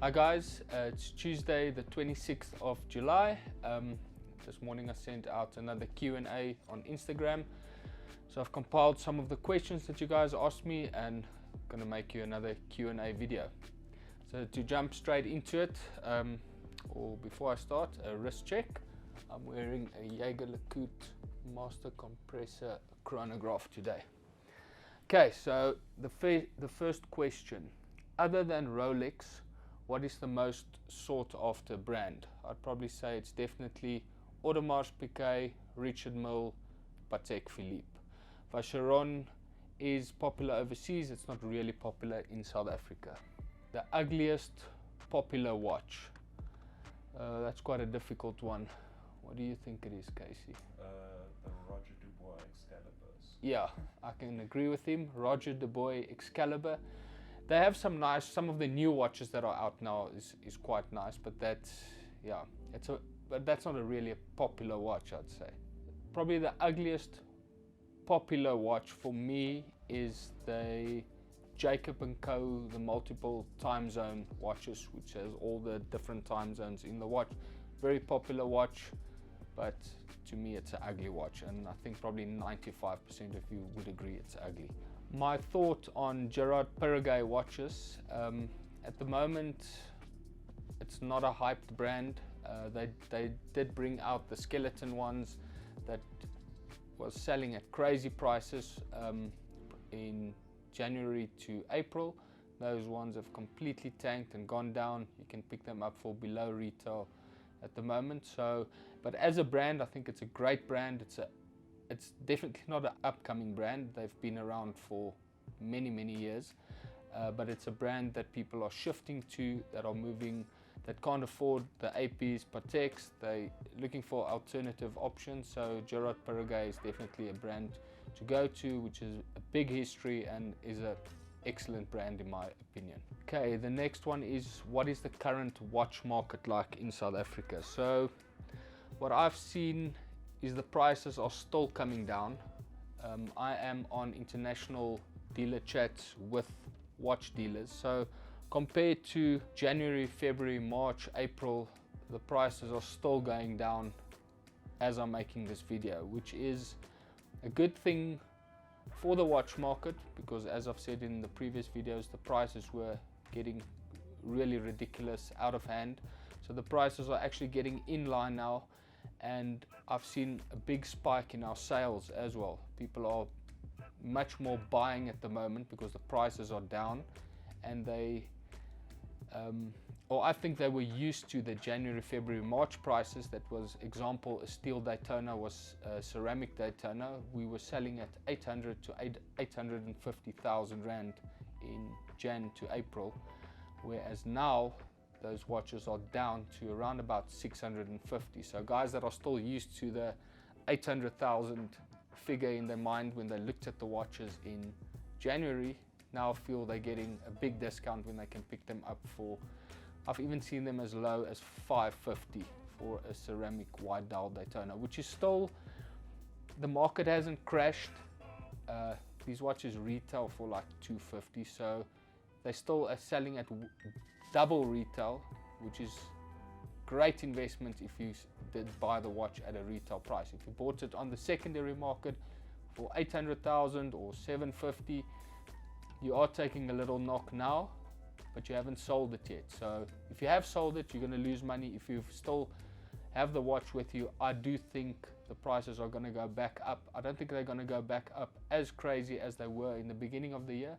Hi guys, it's Tuesday the 26th of July. This morning I sent out another Q&A on Instagram. So I've compiled some of the questions that you guys asked me and I'm gonna make you another Q&A video. So to jump straight into it, or before I start, a wrist check. I'm wearing a Jaeger-LeCoultre Master Compressor chronograph today. Okay, so the first question, other than Rolex, what is the most sought after brand? I'd probably say it's definitely Audemars Piguet, Richard Mille, Patek Philippe. Vacheron is popular overseas, it's not really popular in South Africa. The ugliest popular watch. That's quite a difficult one. What do you think it is, Casey? The Roger Dubois Excaliburs. Yeah, I can agree with him. Roger Dubois Excalibur. They have some of the new watches that are out now is quite nice, but that's not really a popular watch, I'd say. Probably the ugliest popular watch for me is the Jacob & Co, the multiple time zone watches, which has all the different time zones in the watch. Very popular watch, but to me it's an ugly watch, and I think probably 95% of you would agree it's ugly. My thought on GirardPerregaux watches, at the moment it's not a hyped brand. They did bring out the skeleton ones that was selling at crazy prices in January to April. Those ones have completely tanked and gone down. You can pick them up for below retail at the moment. So, but as a brand, I think it's a great brand. It's definitely not an upcoming brand. They've been around for many years, but it's a brand that people are shifting to, that are moving, that can't afford the APs, Pateks. They're looking for alternative options. So GirardPerregaux is definitely a brand to go to, which is a big history and is an excellent brand in my opinion. Okay, the next one is, what is the current watch market like in South Africa? So what I've seen is the prices are still coming down. I am on international dealer chats with watch dealers. So compared to January, February, March, April, the prices are still going down as I'm making this video, which is a good thing for the watch market, because as I've said in the previous videos, the prices were getting really ridiculous, out of hand. So the prices are actually getting in line now, and I've seen a big spike in our sales as well. People are much more buying at the moment because the prices are down, and I think they were used to the January, February, March prices. That was, example, a steel Daytona was a ceramic Daytona. We were selling at 800 to 850,000 Rand in Jan to April, whereas now those watches are down to around about 650. So guys that are still used to the 800,000 figure in their mind when they looked at the watches in January, now feel they're getting a big discount when they can pick them up for, I've even seen them as low as 550 for a ceramic wide dial Daytona, which is still, the market hasn't crashed. These watches retail for like 250, so they still are selling at double retail, which is great investment if you did buy the watch at a retail price. If you bought it on the secondary market for 800,000 or 750, you are taking a little knock now, but you haven't sold it yet. So if you have sold it, you're going to lose money. If you still have the watch with you, I do think the prices are going to go back up. I don't think they're going to go back up as crazy as they were in the beginning of the year,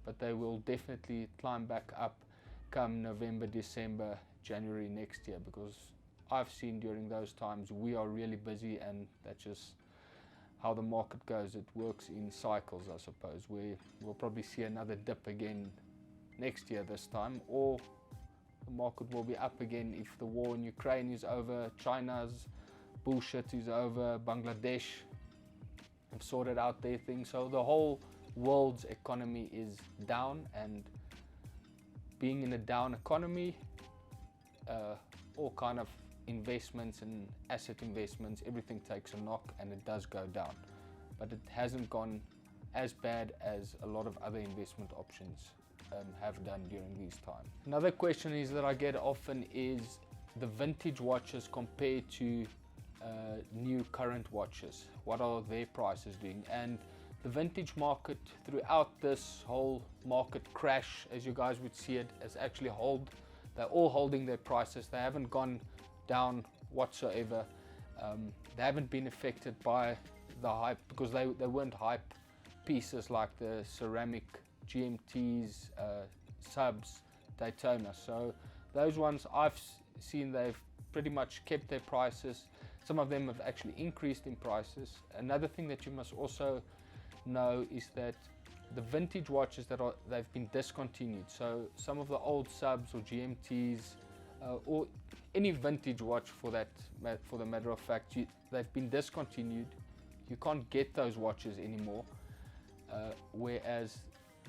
but they will definitely climb back up come November, December, January next year, because I've seen during those times we are really busy, and that's just how the market goes. It works in cycles, I suppose. We'll probably see another dip again next year this time, or the market will be up again if the war in Ukraine is over, China's bullshit is over, Bangladesh have sorted out their thing. So the whole world's economy is down, and being in a down economy, all kind of investments and asset investments, everything takes a knock and it does go down. But it hasn't gone as bad as a lot of other investment options have done during these times. Another question is that I get often is the vintage watches compared to new current watches. What are their prices doing? And the vintage market throughout this whole market crash, as you guys would see it, is actually they're all holding their prices. They haven't gone down whatsoever. They haven't been affected by the hype, because they weren't hype pieces like the ceramic GMTs, subs, Daytona. So those ones I've seen, they've pretty much kept their prices. Some of them have actually increased in prices. Another thing that you must also know is that the vintage watches they've been discontinued. So some of the old subs or GMTs, or any vintage watch for the matter of fact, they've been discontinued. You can't get those watches anymore. Whereas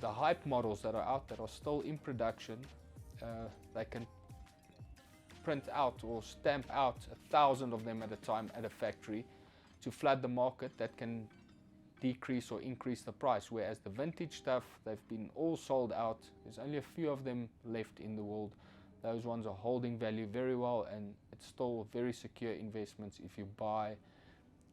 the hype models that are out that are still in production, they can print out or stamp out 1,000 of them at a time at a factory to flood the market. That can decrease or increase the price, whereas the vintage stuff, they've been all sold out. There's only a few of them left in the world. Those ones are holding value very well, and it's still very secure investments if you buy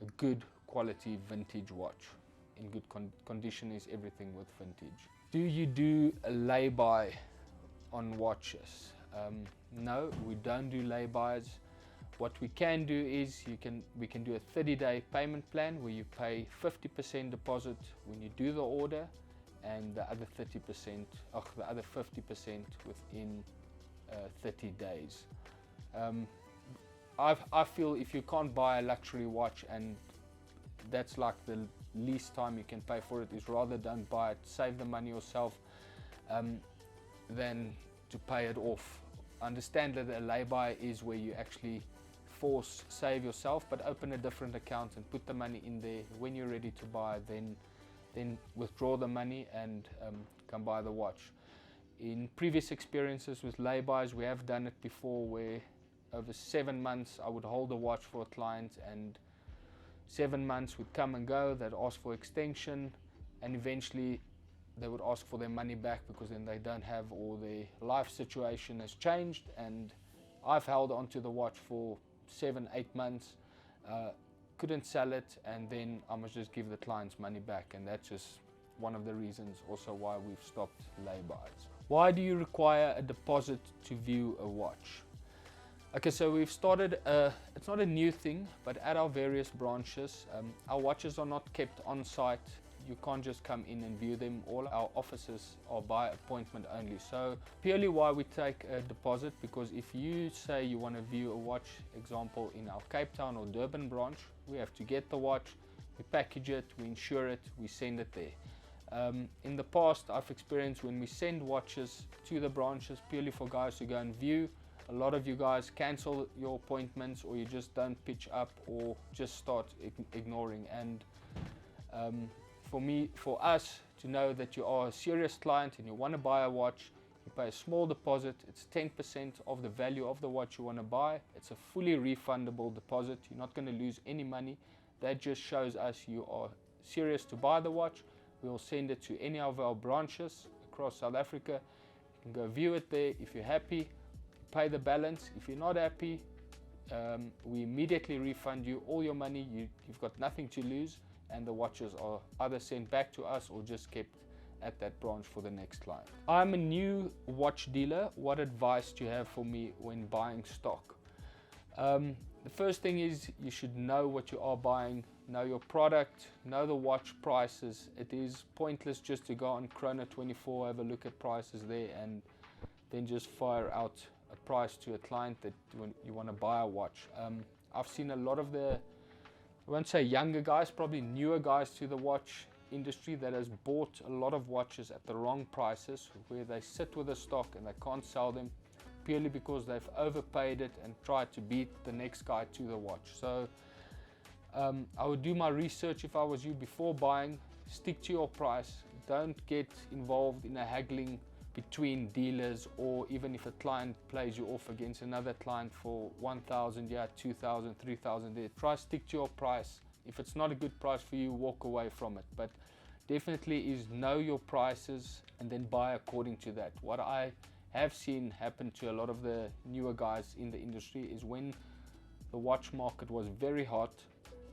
a good quality vintage watch. In good condition is everything with vintage. Do you do a lay-by on watches? No, we don't do lay-bys. What we can do is we can do a 30-day payment plan where you pay 50% deposit when you do the order, and the other 30%, or the other 50% within 30 days. I feel if you can't buy a luxury watch, and that's like the least time you can pay for it, is rather don't buy it, save the money yourself, than to pay it off. Understand that a lay-by is where you actually save yourself, but open a different account and put the money in there. When you're ready to buy, then withdraw the money and come buy the watch. In previous experiences with lay-bys, we have done it before, where over 7 months I would hold a watch for a client, and 7 months would come and go. They'd ask for extension, and eventually they would ask for their money back, because then they don't have, or their life situation has changed. And I've held onto the watch for 7-8 months, couldn't sell it, and then I must just give the client's money back. And that's just one of the reasons also why we've stopped lay-bys. Why do you require a deposit to view a watch? Okay, so we've started, it's not a new thing, but at our various branches, our watches are not kept on site. You can't just come in and view them. All our offices are by appointment only. So purely why we take a deposit, because if you say you want to view a watch, example in our Cape Town or Durban branch, we have to get the watch, we package it, we insure it, we send it there. In the past, I've experienced when we send watches to the branches purely for guys to go and view, a lot of you guys cancel your appointments, or you just don't pitch up, or just start ignoring. And for us to know that you are a serious client and you want to buy a watch, you pay a small deposit. It's 10% of the value of the watch you want to buy. It's a fully refundable deposit. You're not going to lose any money. That just shows us you are serious to buy the watch. We'll send it to any of our branches across South Africa. You can go view it there. If you're happy, pay the balance. If you're not happy, we immediately refund you all your money. You've got nothing to lose, and the watches are either sent back to us or just kept at that branch for the next client. I'm a new watch dealer. What advice do you have for me when buying stock? The first thing is you should know what you are buying, know your product, know the watch prices. It is pointless just to go on Chrono24, have a look at prices there, and then just fire out a price to a client that when you want to buy a watch. I've seen a lot of the, I won't say younger guys, probably newer guys to the watch industry that has bought a lot of watches at the wrong prices, where they sit with the stock and they can't sell them purely because they've overpaid it and tried to beat the next guy to the watch. So I would do my research if I was you before buying. Stick to your price. Don't get involved in a haggling between dealers, or even if a client plays you off against another client for 1,000, yeah, 2,000, 3,000 there. Try stick to your price. If it's not a good price for you, walk away from it. But definitely is know your prices and then buy according to that. What I have seen happen to a lot of the newer guys in the industry is when the watch market was very hot,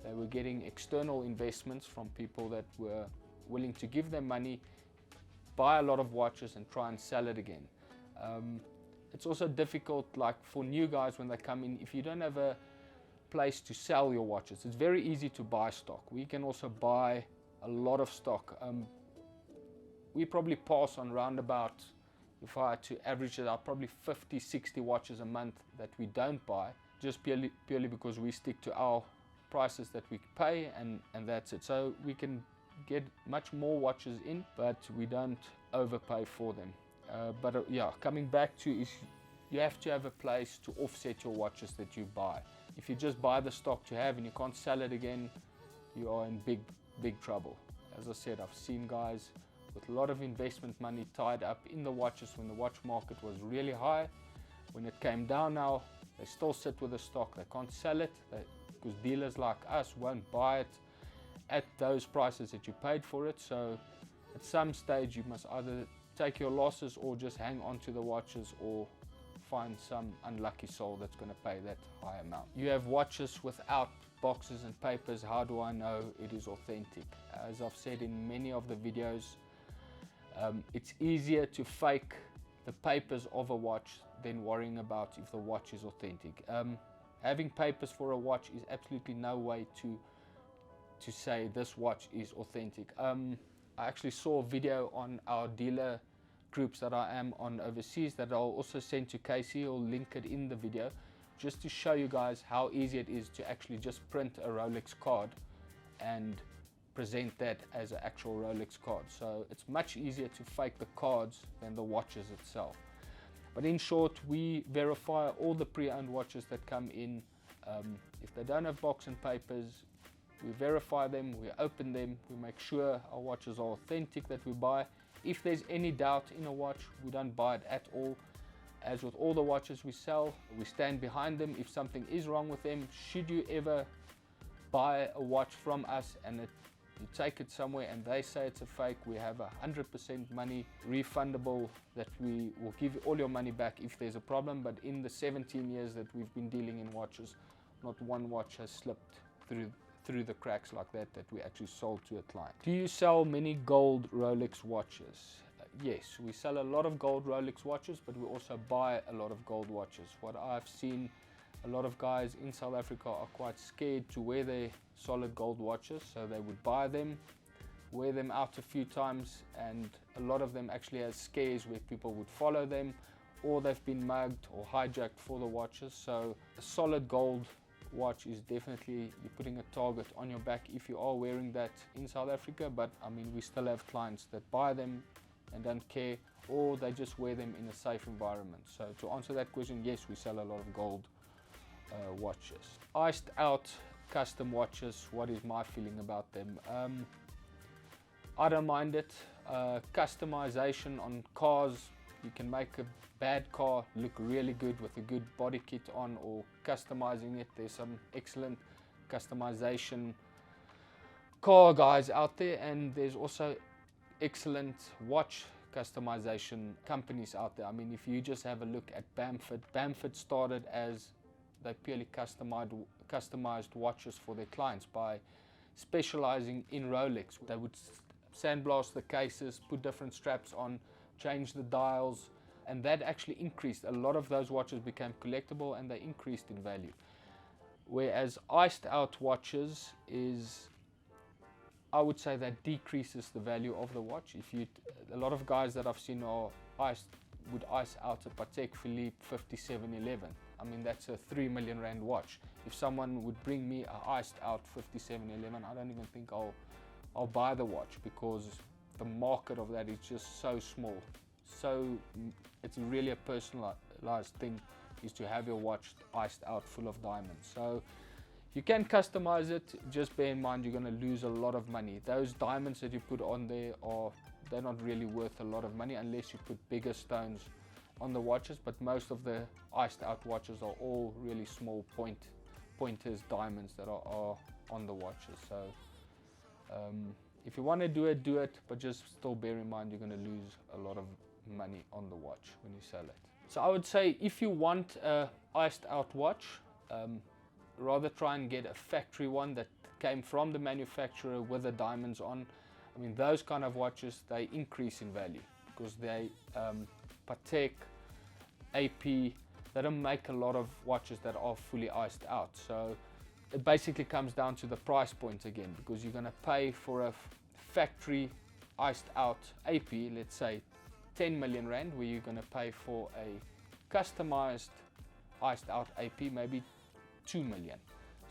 they were getting external investments from people that were willing to give them money, buy a lot of watches and try and sell it again. It's also difficult, like for new guys when they come in, if you don't have a place to sell your watches, it's very easy to buy stock. We can also buy a lot of stock. We probably pass on round about, if I had to average it out, probably 50, 60 watches a month that we don't buy, just purely because we stick to our prices that we pay, and that's it. So we can get much more watches in, but we don't overpay for them. Yeah, coming back to is you have to have a place to offset your watches that you buy. If you just buy the stock to have and you can't sell it again, you are in big trouble. As I said, I've seen guys with a lot of investment money tied up in the watches when the watch market was really high. When it came down now, they still sit with the stock. They can't sell it because dealers like us won't buy it at those prices that you paid for it. So at some stage you must either take your losses or just hang on to the watches, or find some unlucky soul that's going to pay that high amount. You have watches without boxes and papers. How do I know it is authentic? As I've said in many of the videos, it's easier to fake the papers of a watch than worrying about if the watch is authentic. Having papers for a watch is absolutely no way to say this watch is authentic. I actually saw a video on our dealer groups that I am on overseas that I'll also send to Casey, or link it in the video, just to show you guys how easy it is to actually just print a Rolex card and present that as an actual Rolex card. So it's much easier to fake the cards than the watches itself. But in short, we verify all the pre-owned watches that come in. If they don't have box and papers, we verify them, we open them, we make sure our watches are authentic that we buy. If there's any doubt in a watch, we don't buy it at all. As with all the watches we sell, we stand behind them. If something is wrong with them, should you ever buy a watch from us and you take it somewhere and they say it's a fake, we have 100% money refundable, that we will give you all your money back if there's a problem. But in the 17 years that we've been dealing in watches, not one watch has slipped through the cracks like that we actually sold to a client. Do you sell many gold Rolex watches? Yes, we sell a lot of gold Rolex watches, but we also buy a lot of gold watches. What I've seen, a lot of guys in South Africa are quite scared to wear their solid gold watches, so they would buy them, wear them out a few times, and a lot of them actually has scares where people would follow them, or they've been mugged or hijacked for the watches. So a solid gold watch is definitely, you're putting a target on your back if you are wearing that in South Africa. But I mean, we still have clients that buy them and don't care, or they just wear them in a safe environment. So to answer that question, yes, we sell a lot of gold watches. Iced out custom watches, what is my feeling about them? I don't mind it. Customization on cars, you can make a bad car look really good with a good body kit on, or customizing it. There's some excellent customization car guys out there, and there's also excellent watch customization companies out there. I mean, if you just have a look at Bamford started as they purely customized watches for their clients by specializing in Rolex. They would sandblast the cases, put different straps on, change the dials, and that actually increased. A lot of those watches became collectible and they increased in value. Whereas iced out watches is, I would say, that decreases the value of the watch. A lot of guys that I've seen would ice out a Patek Philippe 5711. I mean, that's a 3 million rand watch. If someone would bring me a iced out 5711, I don't even think I'll buy the watch, because the market of that is just so small. So it's really a personalized thing, is to have your watch iced out full of diamonds. So you can customize it, just bear in mind you're going to lose a lot of money. Those diamonds that you put on there they're not really worth a lot of money unless you put bigger stones on the watches, but most of the iced out watches are all really small pointers diamonds that are on the watches. So if you want to do it, but just still bear in mind you're going to lose a lot of money on the watch when you sell it. So I would say if you want a iced out watch, rather try and get a factory one that came from the manufacturer with the diamonds on. I mean, those kind of watches, they increase in value because they Patek, AP, they don't make a lot of watches that are fully iced out. So it basically comes down to the price point again, because you're going to pay for a factory iced out AP, let's say 10 million rand, where you're going to pay for a customized iced out AP maybe 2 million.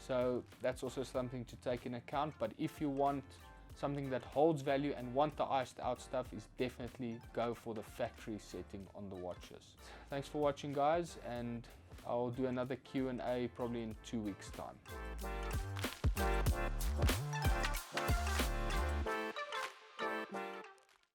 So that's also something to take in account. But if you want something that holds value and want the iced out stuff, is definitely go for the factory setting on the watches. Thanks for watching, guys, and I'll do another Q&A probably in 2 weeks time.